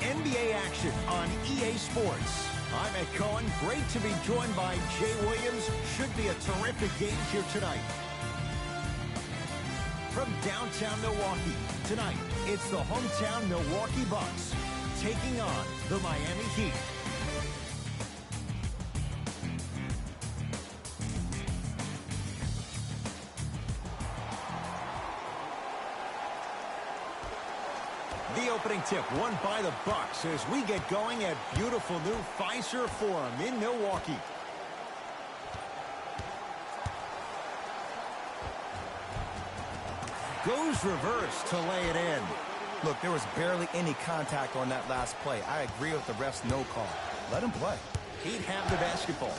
NBA action on EA Sports. I'm Ed Cohen. Great to be joined by Jay Williams. Should be a terrific game here tonight. From downtown Milwaukee, tonight it's the hometown Milwaukee Bucks taking on the Miami Heat. The opening tip won by the Bucks as we get going at beautiful new Fiserv Forum in Milwaukee. Goes reverse to lay it in. Look, there was barely any contact on that last play. I agree with the ref's no call. Let him play. He'd have the basketball.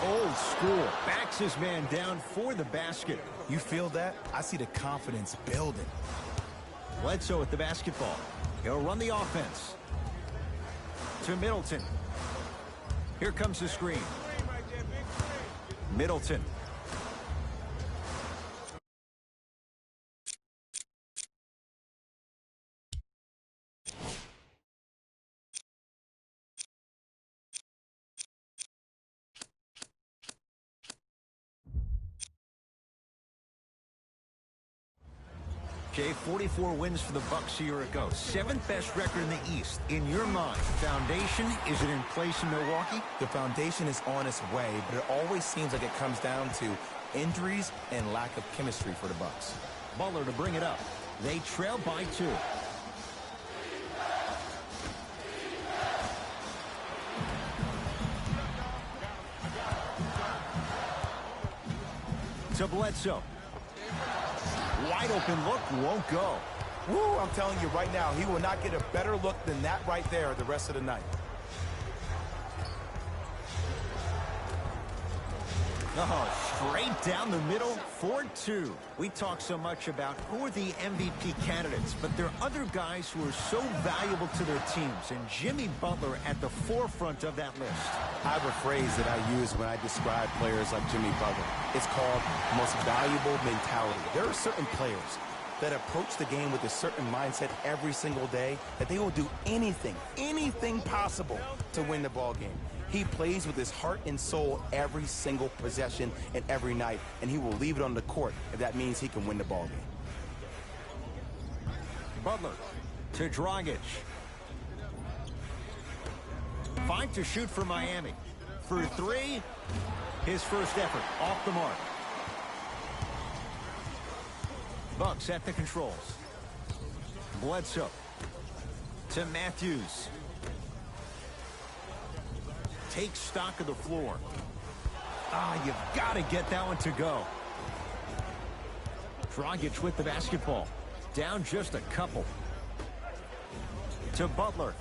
Old school. Backs his man down for the basket. You feel that? I see the confidence building. Bledsoe with the basketball. He'll run the offense. To Middleton. Here comes the screen. Middleton. Jay, 44 wins for the Bucks a year ago. 7th best record in the East. In your mind, foundation, is it in place in Milwaukee? The foundation is on its way, but it always seems like it comes down to injuries and lack of chemistry for the Bucks. Butler to bring it up. They trail by 2. To Bledsoe. Wide open look, won't go. Woo, I'm telling you right now, he will not get a better look than that right there the rest of the night. Oh, straight down the middle, 4-2. We talk so much about who are the MVP candidates, but there are other guys who are so valuable to their teams, and Jimmy Butler at the forefront of that list. I have a phrase that I use when I describe players like Jimmy Butler. It's called most valuable mentality. There are certain players that approach the game with a certain mindset every single day that they will do anything possible to win the ball game. He plays with his heart and soul every single possession and every night, and he will leave it on the court if that means he can win the ball game. Butler to Dragic. 5 to shoot for Miami. For 3, his first effort off the mark. Bucks at the controls. Bledsoe to Matthews. Take stock of the floor. You've got to get that one to go. Dragic with the basketball. Down just a couple. To Butler.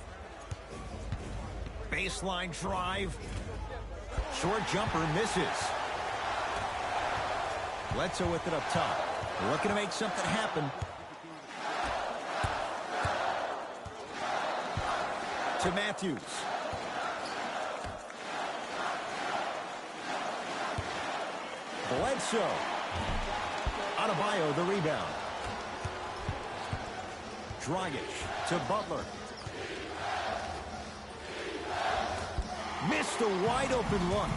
Baseline drive. Short jumper misses. Bledsoe with it up top. Looking to make something happen. To Matthews. Bledsoe. Adebayo the rebound. Dragic to Butler. Missed a wide open look.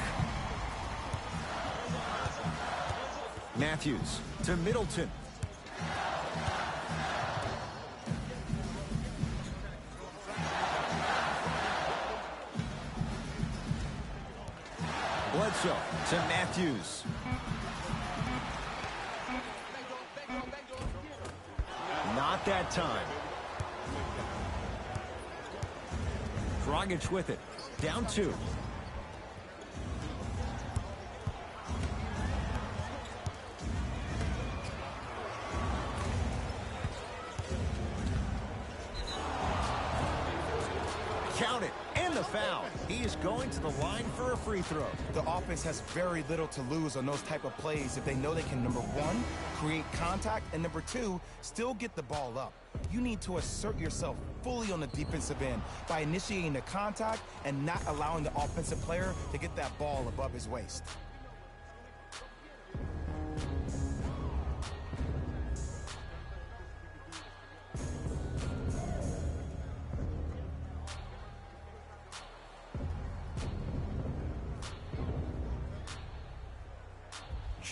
Matthews to Middleton. Bledsoe to Matthews. Not that time. Dragic with it. Down 2. Count it. And the foul. He is going to the line for a free throw. The offense has very little to lose on those type of plays if they know they can, number 1, create contact, and number 2, still get the ball up. You need to assert yourself fully on the defensive end by initiating the contact and not allowing the offensive player to get that ball above his waist.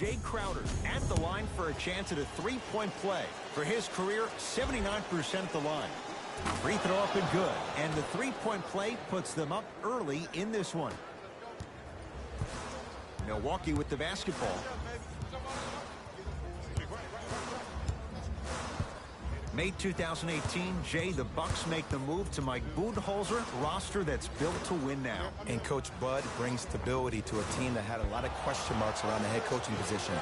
Jay Crowder at the line for a chance at a three-point play. For his career, 79% at the line. Free throw up and good. And the three-point play puts them up early in this one. Milwaukee with the basketball. May 2018, Jay, the Bucks make the move to Mike Budenholzer roster that's built to win now. And Coach Bud brings stability to a team that had a lot of question marks around the head coaching position.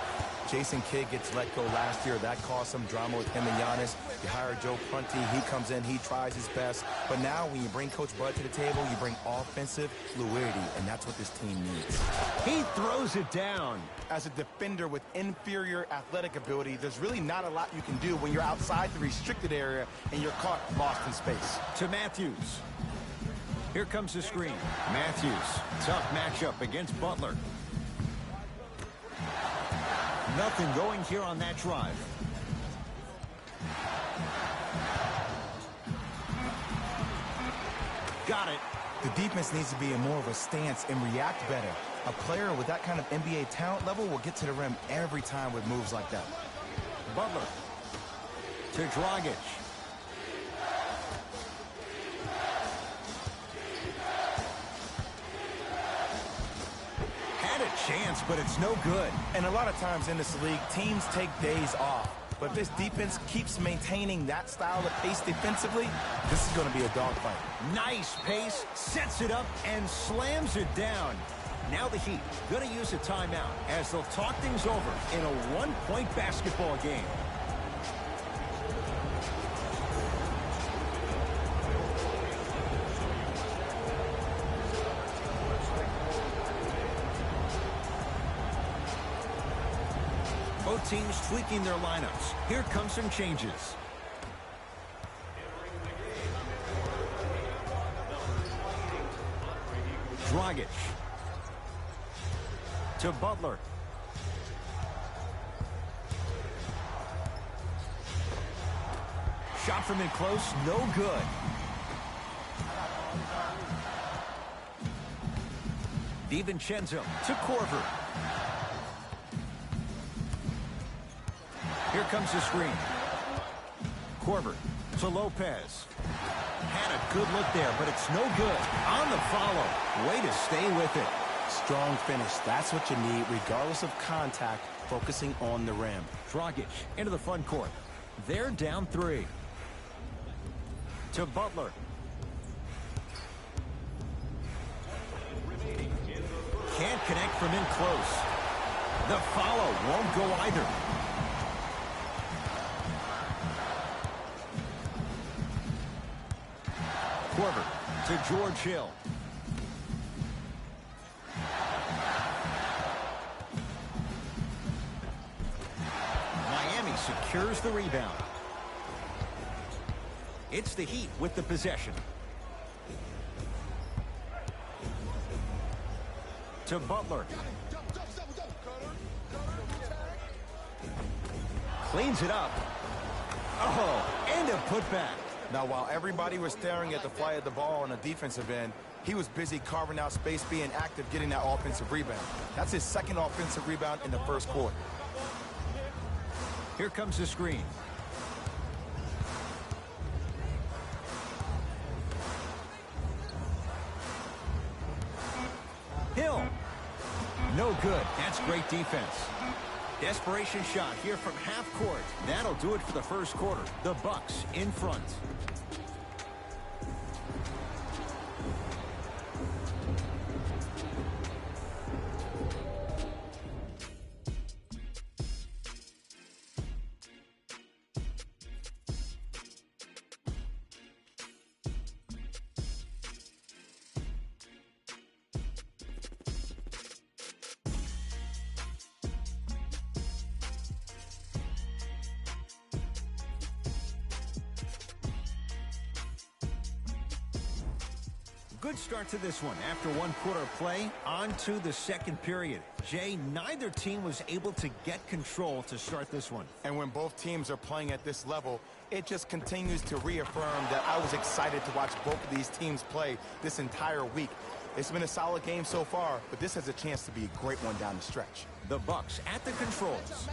Jason Kidd gets let go last year. That caused some drama with him and Giannis. You hire Joe Prunty. He comes in. He tries his best. But now when you bring Coach Bud to the table, you bring offensive fluidity, and that's what this team needs. He throws it down. As a defender with inferior athletic ability, there's really not a lot you can do when you're outside the restricted area and you're caught lost in space. To Matthews. Here comes the screen. Matthews, tough matchup against Butler. Nothing going here on that drive. Got it. The defense needs to be in more of a stance and react better. A player with that kind of NBA talent level will get to the rim every time with moves like that. Butler to Dragic. Had a chance, but it's no good. And a lot of times in this league, teams take days off. But if this defense keeps maintaining that style of pace defensively, this is going to be a dogfight. Nice pace, sets it up, and slams it down. Now the Heat going to use a timeout as they'll talk things over in a one-point basketball game. Both teams tweaking their lineups. Here come some changes. Dragic to Butler. Shot from in close, no good. DiVincenzo to Korver. Here comes the screen. Korver to Lopez. Had a good look there, but it's no good. On the follow. Way to stay with it. Strong finish. That's what you need, regardless of contact, focusing on the rim. Dragic into the front court. They're down 3. To Butler. Can't connect from in close. The follow won't go either. Korver to George Hill. Miami secures the rebound. It's the Heat with the possession. To Butler. Cleans it up. Oh, and a putback. Now, while everybody was staring at the flight of the ball on the defensive end, he was busy carving out space, being active, getting that offensive rebound. That's his second offensive rebound in the first quarter. Here comes the screen. Hill. No good. That's great defense. Desperation shot here from half court. That'll do it for the first quarter. The Bucks in front. Good start to this one. After one quarter of play, on to the second period. Jay, neither team was able to get control to start this one. And when both teams are playing at this level, it just continues to reaffirm that I was excited to watch both of these teams play this entire week. It's been a solid game so far, but this has a chance to be a great one down the stretch. The Bucks at the controls.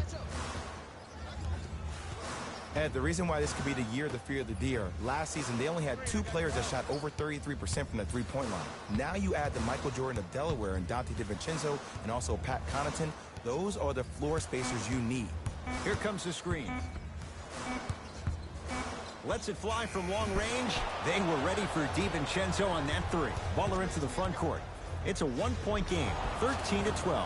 Ed, the reason why this could be the year of the fear of the deer, last season they only had 2 players that shot over 33% from the three-point line. Now you add the Michael Jordan of Delaware and Dante DiVincenzo and also Pat Connaughton. Those are the floor spacers you need. Here comes the screen. Lets it fly from long range. They were ready for DiVincenzo on that 3. Butler into the front court. It's a 1-point game, 13-12.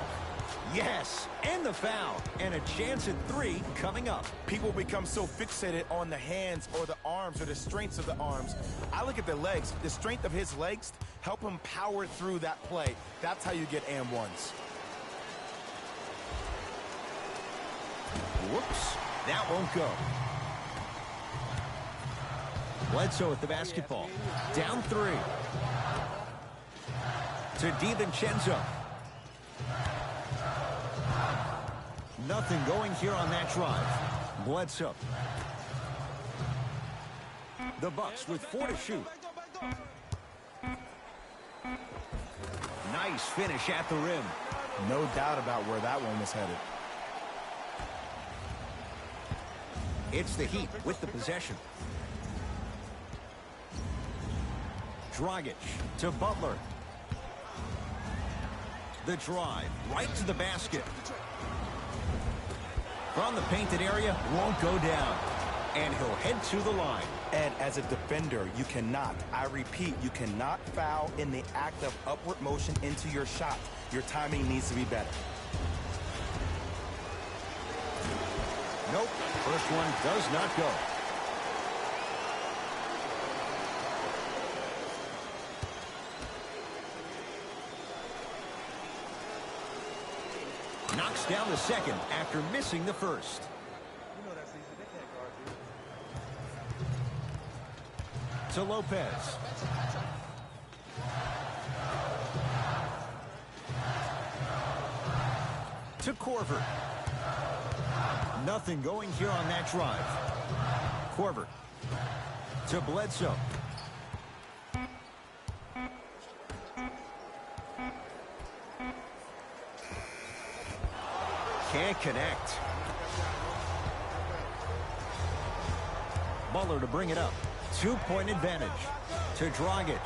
Yes, and the foul, and a chance at 3 coming up. People become so fixated on the hands or the arms or the strengths of the arms. I look at the legs. The strength of his legs help him power through that play. That's how you get and ones. Whoops, that won't go. Bledsoe with the basketball. Down 3. To DiVincenzo. Nothing going here on that drive. Bledsoe. The Bucks with 4 to shoot. Nice finish at the rim. No doubt about where that one was headed. It's the Heat with the possession. Dragic to Butler. The drive right to the basket. From the painted area, won't go down. And he'll head to the line. And as a defender, you cannot, I repeat, you cannot foul in the act of upward motion into your shot. Your timing needs to be better. Nope, first one does not go. Knocks down the second after missing the first. To Lopez. To Korver. Nothing going here on that drive. Korver. To Bledsoe. Can't connect. Butler to bring it up. 2-point advantage to Dragic.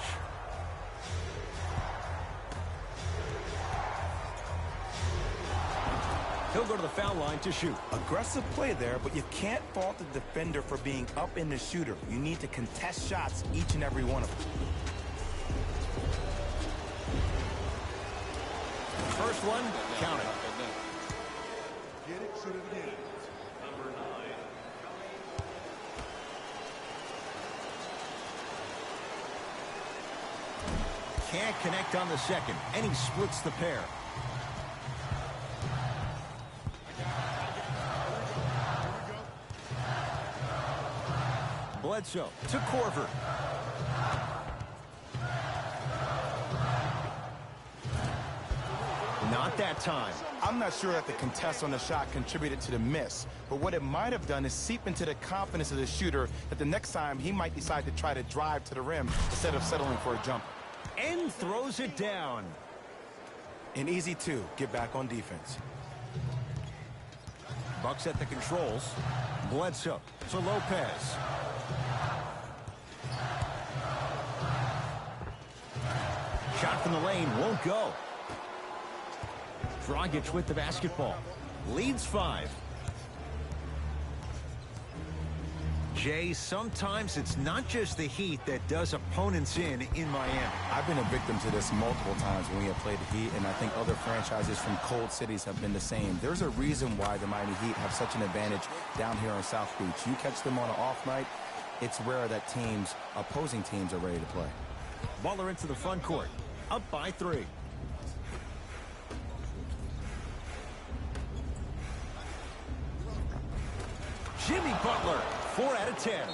He'll go to the foul line to shoot. Aggressive play there, but you can't fault the defender for being up in the shooter. You need to contest shots, each and every one of them. First one, count it. Get it, shoot it again. Number 9. Can't connect on the second, and he splits the pair. Bledsoe to Korver. Not that time. I'm not sure that the contest on the shot contributed to the miss, but what it might have done is seep into the confidence of the shooter that the next time he might decide to try to drive to the rim instead of settling for a jumper. And throws it down. An easy 2, get back on defense. Bucks at the controls. Bledsoe to Lopez. Shot from the lane won't go. Dragic with the basketball. Leads 5. Jay, sometimes it's not just the Heat that does opponents in Miami. I've been a victim to this multiple times when we have played the Heat, and I think other franchises from cold cities have been the same. There's a reason why the Miami Heat have such an advantage down here on South Beach. You catch them on an off night, it's rare that opposing teams are ready to play. Butler into the front court. Up by 3. Jimmy Butler, 4 out of 10.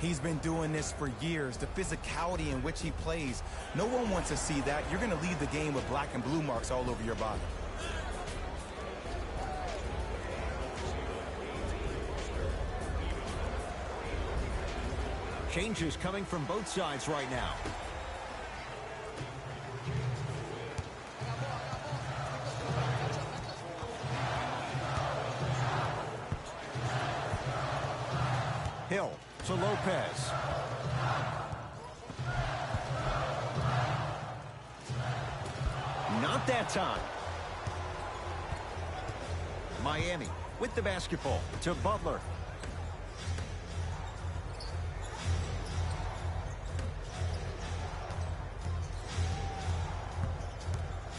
He's been doing this for years. The physicality in which he plays. No one wants to see that. You're going to leave the game with black and blue marks all over your body. Changes coming from both sides right now. Hill to Lopez. Not that time. Miami with the basketball to Butler.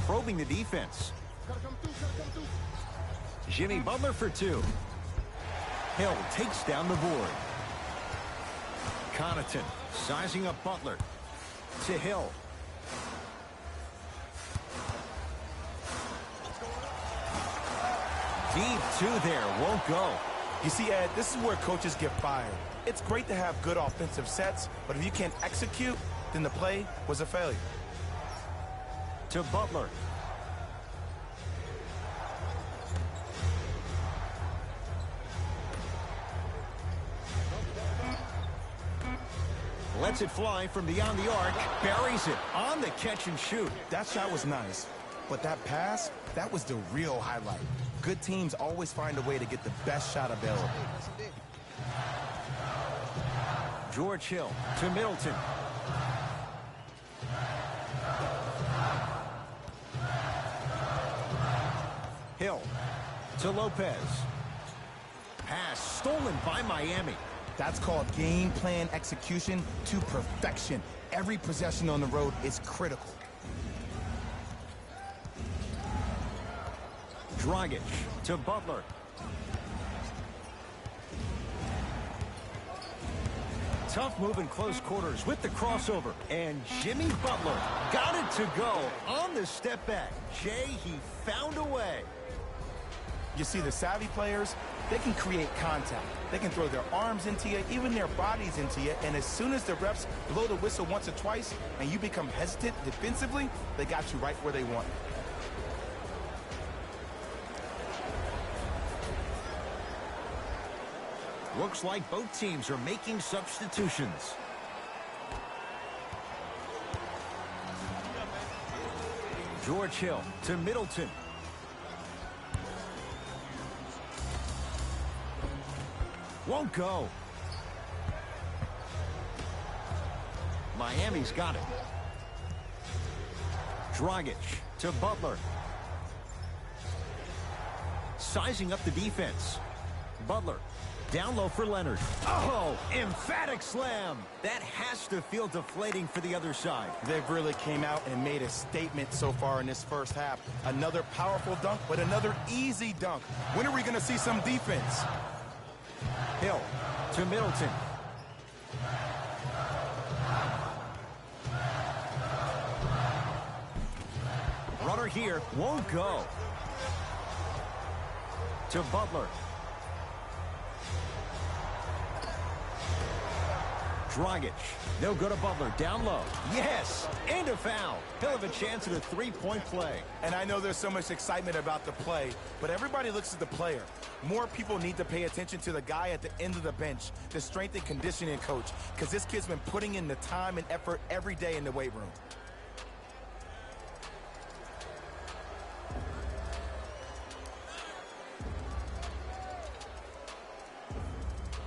Probing the defense. Jimmy Butler for two. Hill takes down the board. Connaughton sizing up Butler. To Hill. Deep two there, won't go. You see, Ed, this is where coaches get fired. It's great to have good offensive sets, but if you can't execute, then the play was a failure. To Butler. Lets it fly from beyond the arc. Buries it on the catch and shoot. That shot was nice, but that pass, that was the real highlight. Good teams always find a way to get the best shot available. George Hill to Middleton. Hill to Lopez. Pass stolen by Miami. That's called game plan execution to perfection. Every possession on the road is critical. Dragic to Butler. Tough move in close quarters with the crossover. And Jimmy Butler got it to go on the step back. Jay, he found a way. You see, the savvy players, they can create contact. They can throw their arms into you, even their bodies into you, and as soon as the refs blow the whistle once or twice and you become hesitant defensively, they got you right where they want you. Looks like both teams are making substitutions. George Hill to Middleton. Won't go. Miami's got it. Dragic to Butler. Sizing up the defense. Butler down low for Leonard. Oh, emphatic slam. That has to feel deflating for the other side. They've really came out and made a statement so far in this first half. Another powerful dunk, but another easy dunk. When are we going to see some defense? Hill to Middleton. Runner here, won't go. To Butler. Dragic. They'll go to Butler, down low. Yes, and a foul. He'll have a chance at a three-point play. And I know there's so much excitement about the play, but everybody looks at the player. More people need to pay attention to the guy at the end of the bench, the strength and conditioning coach, because this kid's been putting in the time and effort every day in the weight room.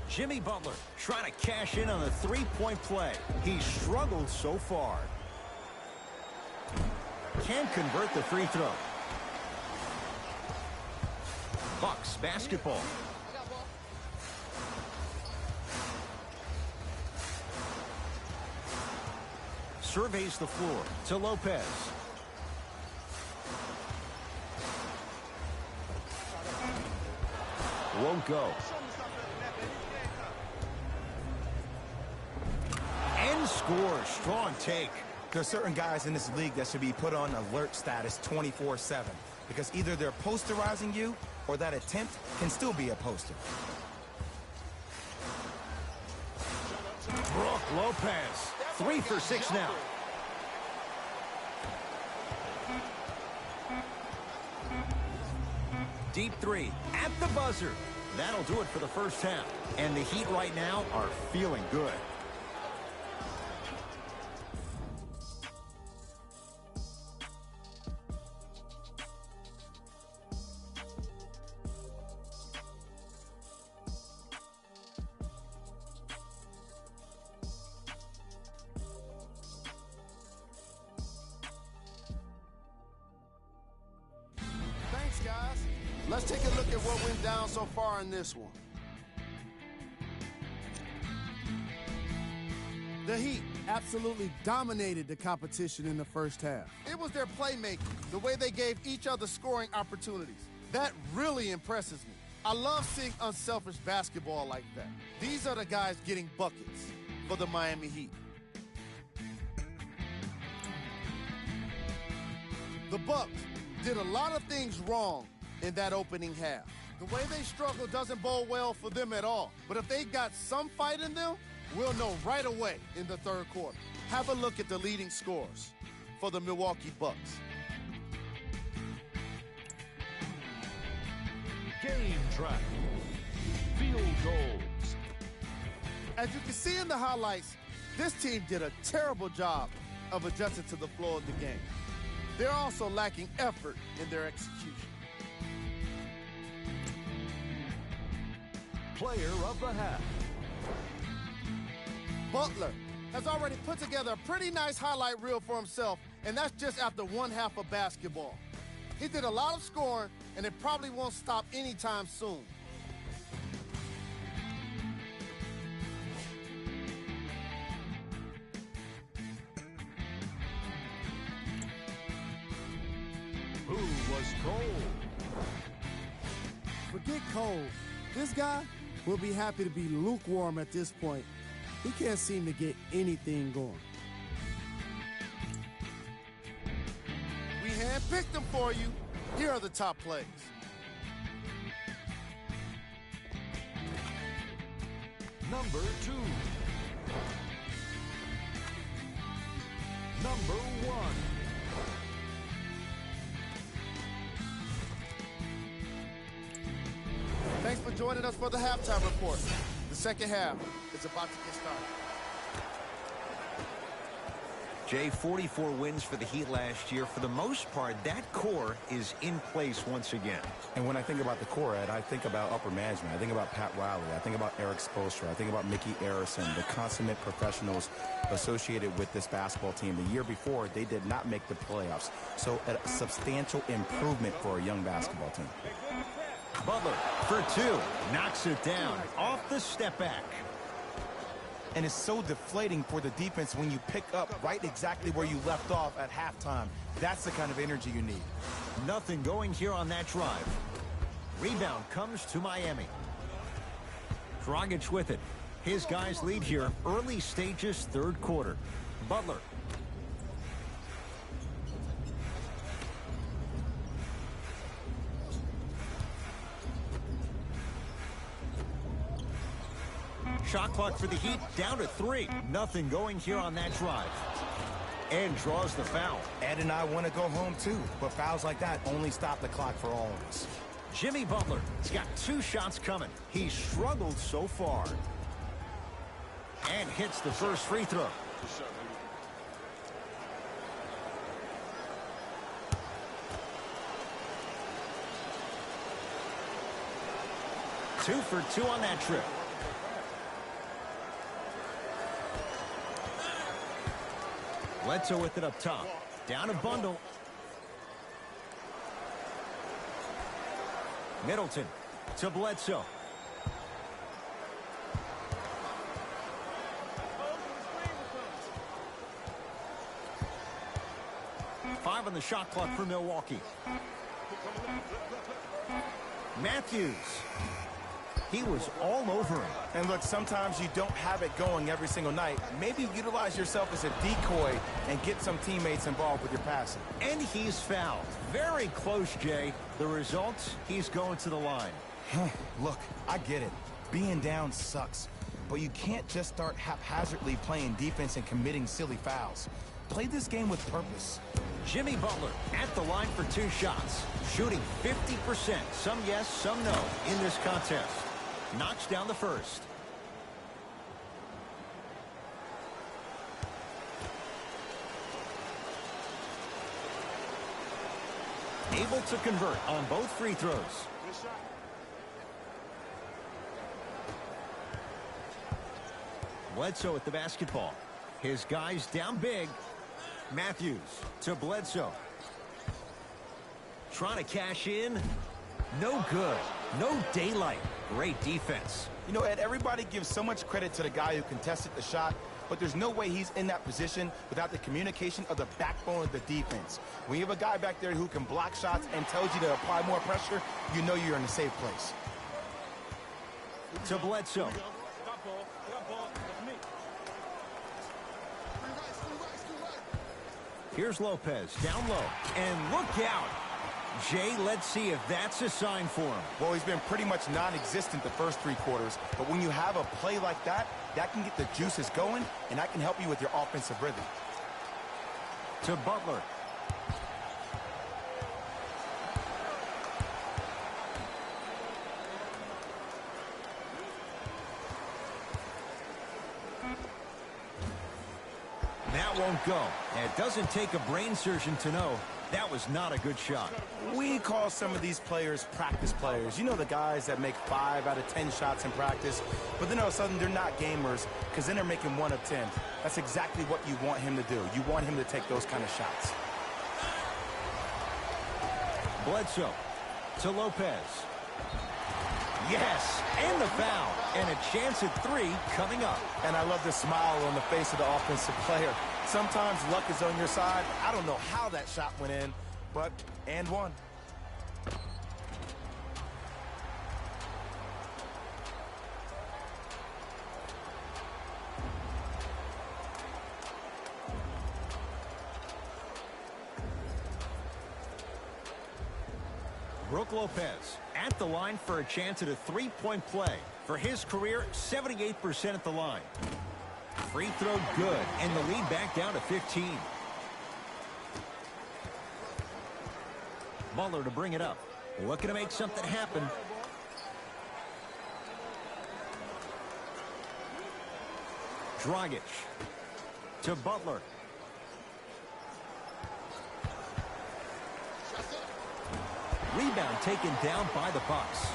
Jimmy Butler trying to cash in on a three-point play. He's struggled so far. Can't convert the free throw. Bucks basketball. Surveys the floor to Lopez. Won't go. And scores. Strong take. There are certain guys in this league that should be put on alert status 24/7 because either they're posterizing you or that attempt can still be a poster. Brook Lopez. 3 for 6 now. Deep three at the buzzer. That'll do it for the first half. And the Heat right now are feeling good. Let's take a look at what went down so far in this one. The Heat absolutely dominated the competition in the first half. It was their playmaking, the way they gave each other scoring opportunities. That really impresses me. I love seeing unselfish basketball like that. These are the guys getting buckets for the Miami Heat. The Bucks did a lot of things wrong in that opening half. The way they struggle doesn't bode well for them at all. But if they got some fight in them, we'll know right away in the third quarter. Have a look at the leading scores for the Milwaukee Bucks. Game track. Field goals. As you can see in the highlights, this team did a terrible job of adjusting to the flow of the game. They're also lacking effort in their execution. Player of the half. Butler has already put together a pretty nice highlight reel for himself, and that's just after one half of basketball. He did a lot of scoring, and it probably won't stop anytime soon. Who was cold? Forget cold. This guy will be happy to be lukewarm at this point. He can't seem to get anything going. We handpicked them for you. Here are the top plays. Number 2. Number 1. Thanks for joining us for the halftime report. The second half is about to get started. Jay, 44 wins for the Heat last year. For the most part, that core is in place once again. And when I think about the core, Ed, I think about upper management. I think about Pat Riley. I think about Eric Spoelstra. I think about Mickey Arison, the consummate professionals associated with this basketball team. The year before, they did not make the playoffs. So a substantial improvement for a young basketball team. Butler for 2. Knocks it down off the step back. And it's so deflating for the defense when you pick up right exactly where you left off at halftime. That's the kind of energy you need. Nothing going here on that drive. Rebound comes to Miami. Dragic with it. His guys lead here early stages, third quarter. Butler. Shot clock for the Heat down to 3. Nothing going here on that drive. And draws the foul. Ed and I want to go home too, but fouls like that only stop the clock for all of us. Jimmy Butler has got 2 shots coming. He's struggled so far. And hits the first free throw. Two for 2 on that trip. Bledsoe with it up top. Down a bundle. Middleton to Bledsoe. Five on the shot clock for Milwaukee. Matthews. He was all over him. And look, sometimes you don't have it going every single night. Maybe utilize yourself as a decoy and get some teammates involved with your passing. And he's fouled. Very close, Jay. The result, he's going to the line. Look, I get it. Being down sucks. But you can't just start haphazardly playing defense and committing silly fouls. Play this game with purpose. Jimmy Butler at the line for 2 shots. Shooting 50%. Some yes, some no in this contest. Knocks down the first. Able to convert on both free throws. Bledsoe with the basketball. His guys down big. Matthews to Bledsoe. Trying to cash in. No good. No daylight. Great defense. You know, Ed, everybody gives so much credit to the guy who contested the shot, but there's no way he's in that position without the communication of the backbone of the defense. When you have a guy back there who can block shots and tells you to apply more pressure, you know you're in a safe place. To Bledsoe. Here's Lopez, down low, and look out. Jay, let's see if that's a sign for him. Well, he's been pretty much non-existent the first 3 quarters, but when you have a play like that, that can get the juices going, and that can help you with your offensive rhythm. To Butler. That won't go. And it doesn't take a brain surgeon to know that was not a good shot. We call some of these players practice players. You know, the guys that make 5 out of 10 shots in practice, but then all of a sudden they're not gamers because then they're making 1 of 10. That's exactly what you want him to do. You want him to take those kind of shots. Bledsoe to Lopez. Yes, and the foul, and a chance at 3 coming up. And I love the smile on the face of the offensive player. Sometimes luck is on your side. I don't know how that shot went in, but and one. Brook Lopez at the line for a chance at a 3-point play. For his career, 78% at the line. Free throw good, and the lead back down to 15. Butler to bring it up. Looking to make something happen. Dragic to Butler. Rebound taken down by the Bucks.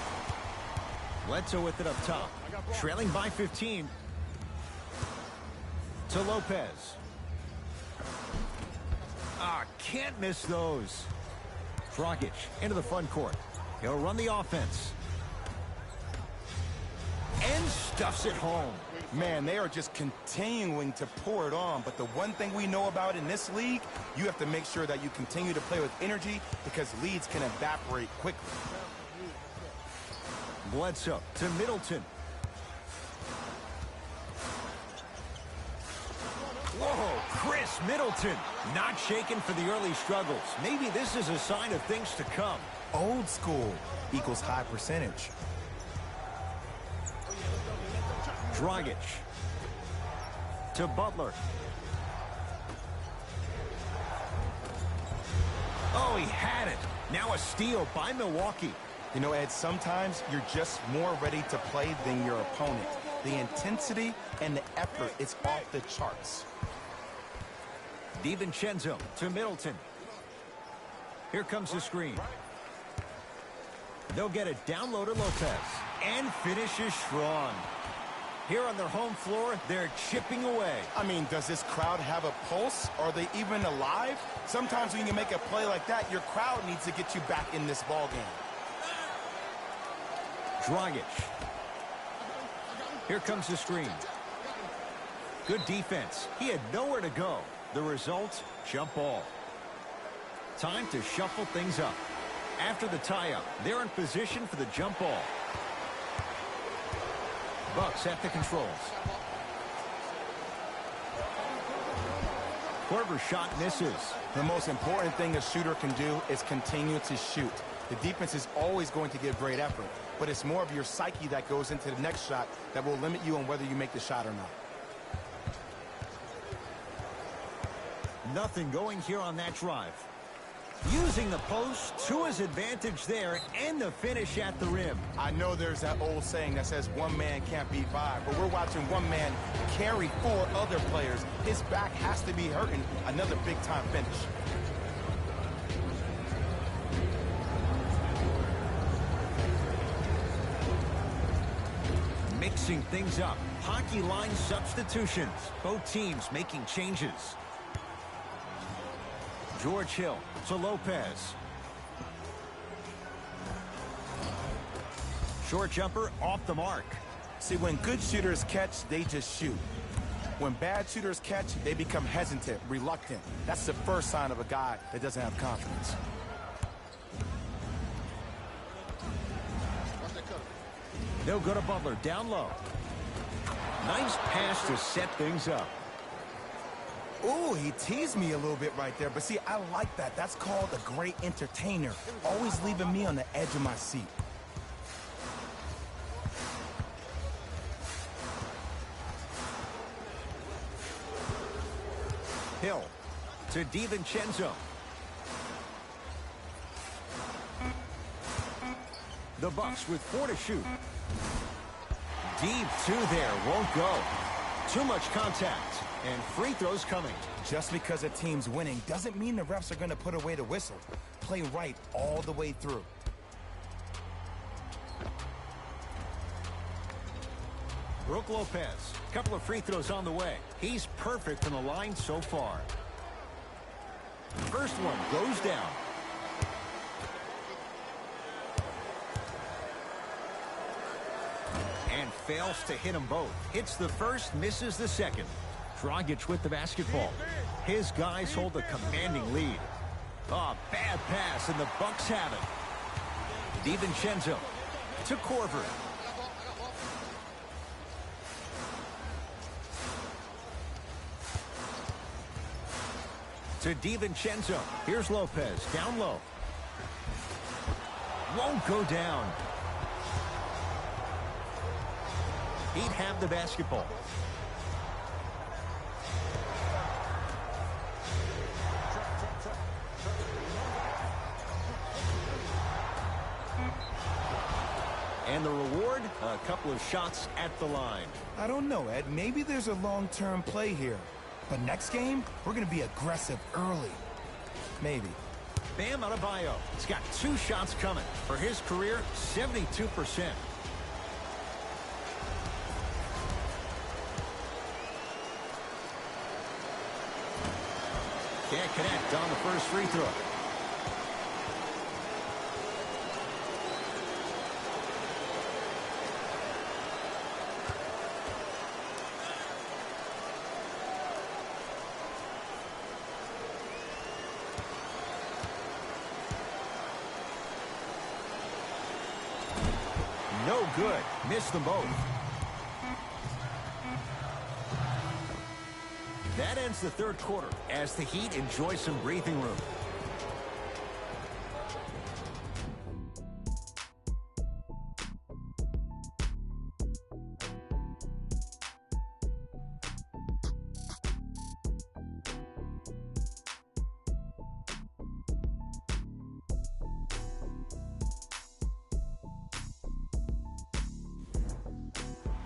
Bledsoe with it up top. Trailing by 15. To Lopez. Can't miss those. Dragic into the front court. He'll run the offense. And stuffs it home. Man, they are just continuing to pour it on. But the one thing we know about in this league, you have to make sure that you continue to play with energy because leads can evaporate quickly. Bledsoe to Middleton. Whoa, Chris Middleton not shaken for the early struggles. Maybe this is a sign of things to come. Old school equals high percentage. Dragic to Butler. Oh, he had it. Now a steal by Milwaukee. You know, Ed, sometimes you're just more ready to play than your opponent. The intensity and the effort, it's off the charts. DiVincenzo to Middleton. Here comes the screen. They'll get it down low to Lopez. And finishes strong. Here on their home floor, they're chipping away. I mean, does this crowd have a pulse? Are they even alive? Sometimes when you make a play like that, your crowd needs to get you back in this ball game. Dragic. Here comes the screen. Good defense. He had nowhere to go. The result, jump ball. Time to shuffle things up. After the tie-up, they're in position for the jump ball. Bucks at the controls. Korver's shot misses. The most important thing a shooter can do is continue to shoot. The defense is always going to give great effort, but it's more of your psyche that goes into the next shot that will limit you on whether you make the shot or not. Nothing going here on that drive. Using the post to his advantage there, and the finish at the rim. I know there's that old saying that says one man can't beat 5, but we're watching one man carry 4 other players. His back has to be hurting. Another big-time finish. Mixing things up. Hockey line substitutions. Both teams making changes. George Hill to Lopez. Short jumper off the mark. See, when good shooters catch, they just shoot. When bad shooters catch, they become hesitant, reluctant. That's the first sign of a guy that doesn't have confidence. They'll go to Butler, down low. Nice pass to set things up. Ooh, he teased me a little bit right there. But see, I like that. That's called a great entertainer. Always leaving me on the edge of my seat. Hill to DiVincenzo. The Bucks with 4 to shoot. Deep 2 there, won't go. Too much contact, and free throws coming. Just because a team's winning doesn't mean the refs are going to put away the whistle. Play right all the way through. Brook Lopez, couple of free throws on the way. He's perfect from the line so far. First one goes down. And fails to hit them both. Hits the first, misses the second. Dragic with the basketball. His guys hold a commanding lead. Oh, bad pass, and the Bucks have it. DiVincenzo to Korver. To DiVincenzo. Here's Lopez, down low. Won't go down. He'd have the basketball. And the reward, a couple of shots at the line. I don't know, Ed. Maybe there's a long-term play here. But next game, we're going to be aggressive early. Maybe. Bam Adebayo. He's got 2 shots coming. For his career, 72%. Can't connect on the first free throw. No good. Missed them both. That ends the third quarter as the Heat enjoy some breathing room.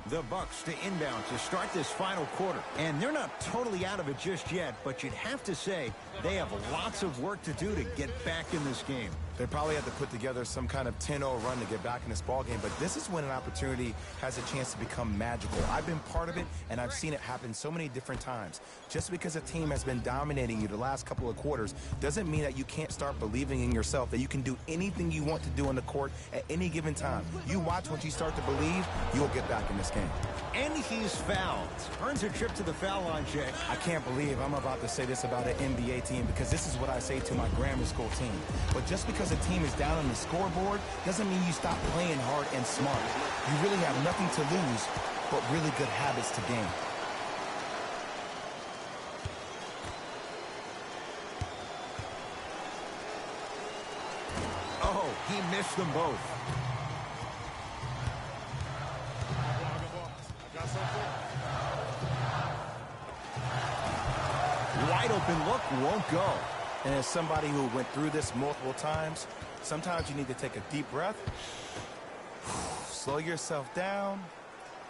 The Bucks to inbound to start this final quarter. And they're not totally out of it just yet, but you'd have to say they have lots of work to do to get back in this game. They probably have to put together some kind of 10-0 run to get back in this ballgame, but this is when an opportunity has a chance to become magical. I've been part of it, and I've seen it happen so many different times. Just because a team has been dominating you the last couple of quarters doesn't mean that you can't start believing in yourself, that you can do anything you want to do on the court at any given time. You watch, once you start to believe, you'll get back in this game. And he's fouled. Earns a trip to the foul line, Jay. I can't believe I'm about to say this about an NBA team, because this is what I say to my grammar school team. But just because a team is down on the scoreboard doesn't mean you stop playing hard and smart. You really have nothing to lose but really good habits to gain. Oh, he missed them both. Wide open look, won't go. And as somebody who went through this multiple times, sometimes you need to take a deep breath, slow yourself down,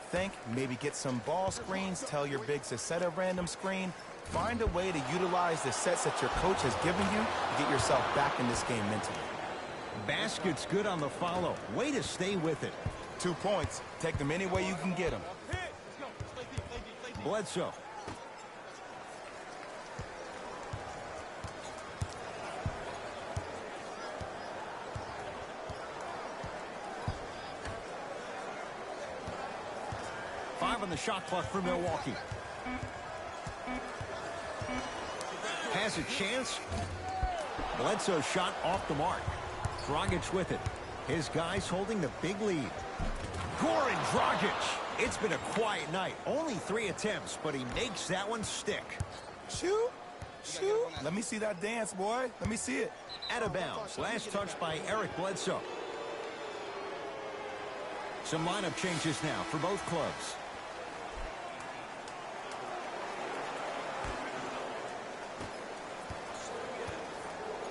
think, maybe get some ball screens, tell your bigs to set a random screen, find a way to utilize the sets that your coach has given you to get yourself back in this game mentally. Basket's good on the follow. Way to stay with it. 2 points. Take them any way you can get them. Bledsoe. the shot clock for Milwaukee. Has a chance. Bledsoe's shot off the mark. Dragic with it. His guys holding the big lead. Goran Dragic. It's been a quiet night. Only 3 attempts, but he makes that one stick. Shoot. Shoot. Let me see that dance, boy. Let me see it. Out of bounds. Last touch by Eric Bledsoe. Some lineup changes now for both clubs.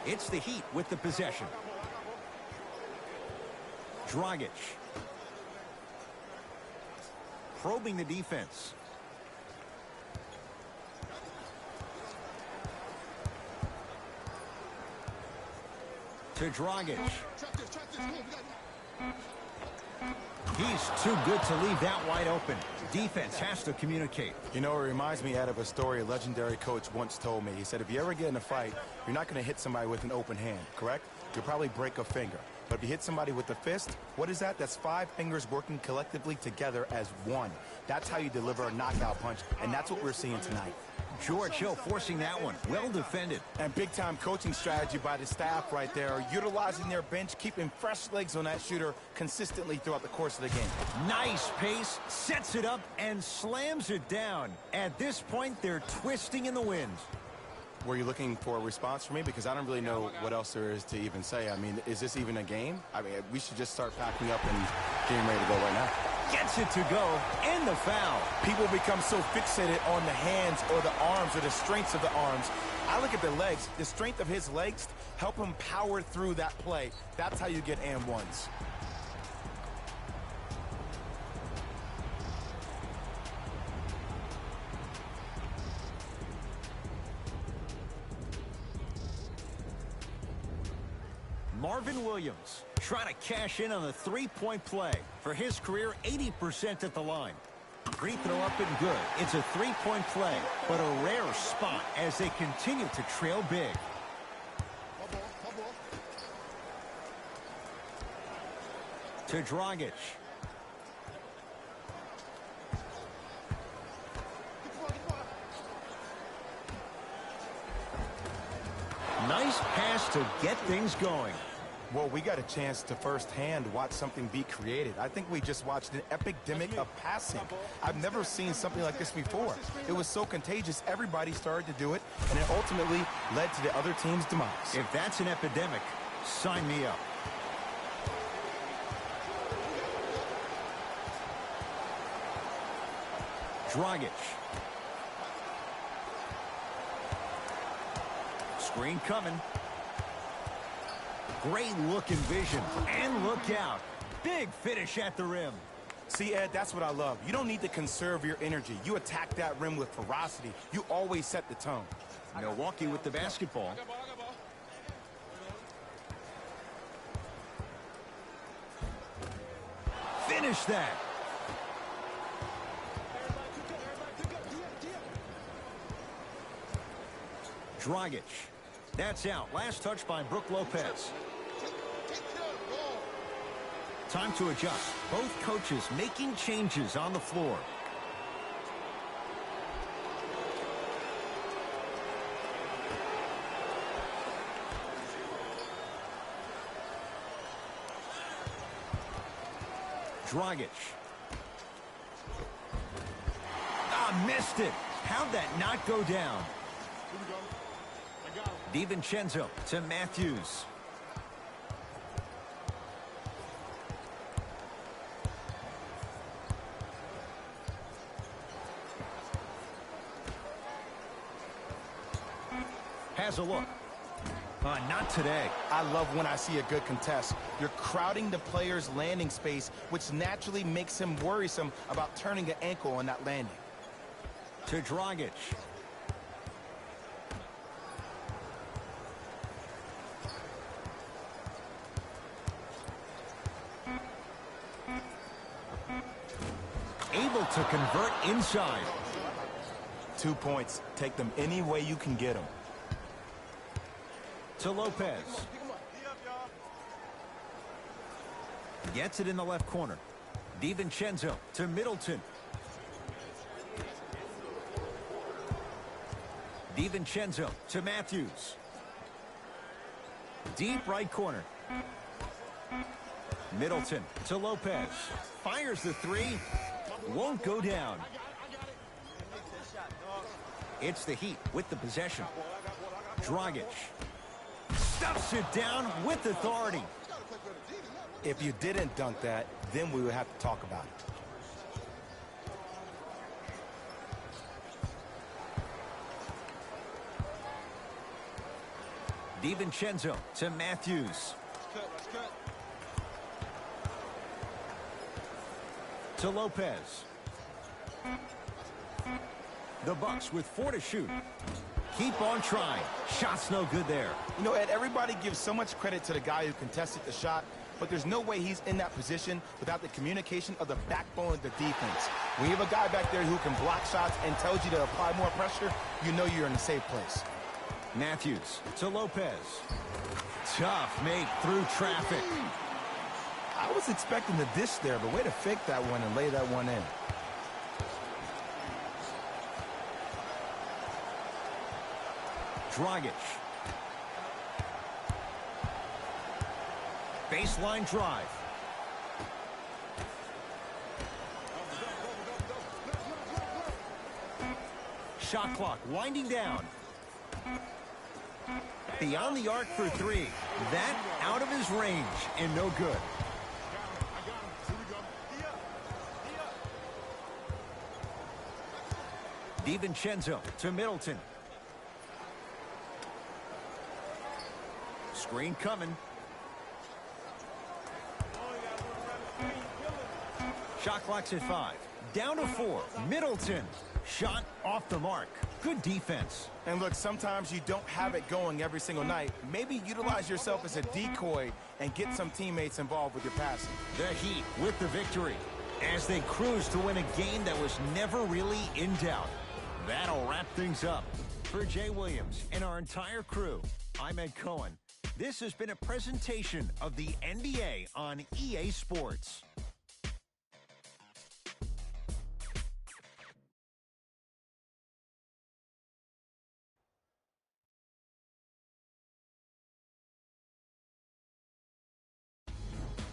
It's the Heat with the possession. Dragic. Probing the defense. To Dragic. He's too good to leave that wide open. Defense has to communicate. You know, it reminds me out of a story a legendary coach once told me. He said, if you ever get in a fight, you're not going to hit somebody with an open hand, correct? You'll probably break a finger. But if you hit somebody with the fist, what is that? That's 5 fingers working collectively together as one. That's how you deliver a knockout punch, and that's what we're seeing tonight. George Hill forcing that one. Well defended. And big-time coaching strategy by the staff right there, utilizing their bench, keeping fresh legs on that shooter consistently throughout the course of the game. Nice pace, sets it up, and slams it down. At this point, they're twisting in the wind. Were you looking for a response from me? Because I don't really know what else there is to even say. I mean, is this even a game? I mean, we should just start packing up and getting ready to go right now. Gets it to go, and the foul. People become so fixated on the hands or the arms or the strengths of the arms. I look at the legs. The strength of his legs help him power through that play. That's how you get and ones. Marvin Williams trying to cash in on the three-point play. For his career, 80% at the line. Free throw up and good. It's a three-point play, but a rare spot as they continue to trail big. To Dragic. Nice pass to get things going. Well, we got a chance to firsthand watch something be created. I think we just watched an epidemic of passing. I've never seen something like this before. It was so contagious, everybody started to do it, and it ultimately led to the other team's demise. If that's an epidemic, sign me up. Dragic. Screen coming. Great look and vision. And look out. Big finish at the rim. See, Ed, that's what I love. You don't need to conserve your energy. You attack that rim with ferocity. You always set the tone. Milwaukee with the basketball. Finish that. Dragic. That's out. Last touch by Brook Lopez. Time to adjust. Both coaches making changes on the floor. Dragic. Missed it. How'd that not go down? DiVincenzo to Matthews. Has a look. Not today. I love when I see a good contest. You're crowding the player's landing space, which naturally makes him worrisome about turning an ankle on that landing. To Dragic. Able to convert inside. 2 points. Take them any way you can get them. To Lopez. Gets it in the left corner. DiVincenzo to Middleton. DiVincenzo to Matthews. Deep right corner. Middleton to Lopez. Fires the three. Won't go down. It's the Heat with the possession. Dragic stuffs it down with authority. If you didn't dunk that, then we would have to talk about it. DiVincenzo to Matthews. To Lopez. The Bucks with 4 to shoot. Keep on trying. Shot's no good there. You know, Ed, everybody gives so much credit to the guy who contested the shot, but there's no way he's in that position without the communication of the backbone of the defense. When you have a guy back there who can block shots and tells you to apply more pressure, you know you're in a safe place. Matthews to Lopez. Tough make through traffic. I was expecting the dish there, but way to fake that one and lay that one in. Dragic. Baseline drive. Shot clock winding down. Beyond the arc for three. That out of his range and no good. DiVincenzo to Middleton. Screen coming. Shot clock's at 5. Down to 4. Middleton. Shot off the mark. Good defense. And look, sometimes you don't have it going every single night. Maybe utilize yourself as a decoy and get some teammates involved with your passing. The Heat with the victory as they cruise to win a game that was never really in doubt. That'll wrap things up. For Jay Williams and our entire crew, I'm Ed Cohen. This has been a presentation of the NBA on EA Sports.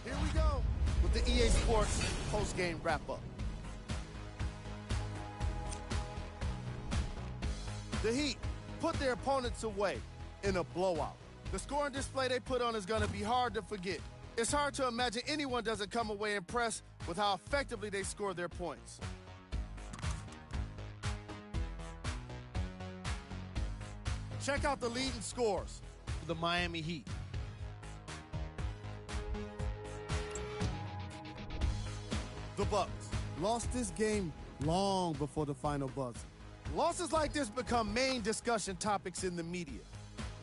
Here we go with the EA Sports post-game wrap-up. The Heat put their opponents away in a blowout. The scoring display they put on is going to be hard to forget. It's hard to imagine anyone doesn't come away impressed with how effectively they score their points. Check out the leading scores for the Miami Heat. The Bucks lost this game long before the final buzzer. Losses like this become main discussion topics in the media.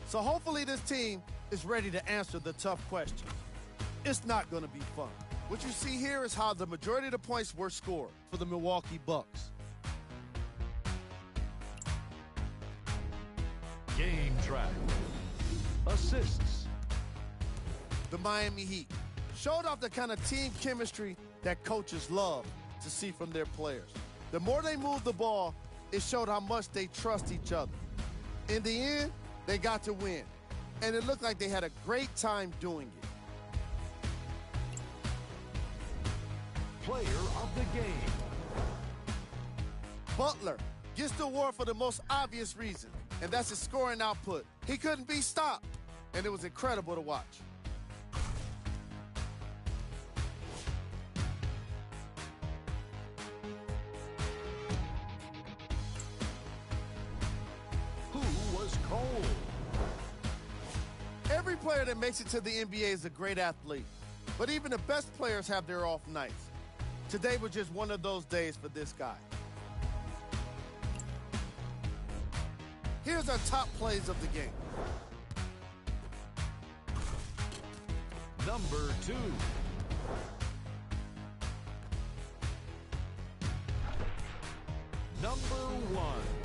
So hopefully this team is ready to answer the tough questions. It's not going to be fun. What you see here is how the majority of the points were scored for the Milwaukee Bucks. Game track. Assists. The Miami Heat showed off the kind of team chemistry that coaches love to see from their players. The more they moved the ball, it showed how much they trust each other. In the end, they got to win, and it looked like they had a great time doing it. Player of the game. Butler gets the award for the most obvious reason, and that's his scoring output. He couldn't be stopped, and it was incredible to watch. Who was cold? Every player that makes it to the NBA is a great athlete, but even the best players have their off nights. Today was just one of those days for this guy. Here's our top plays of the game. Number 2. Number 1.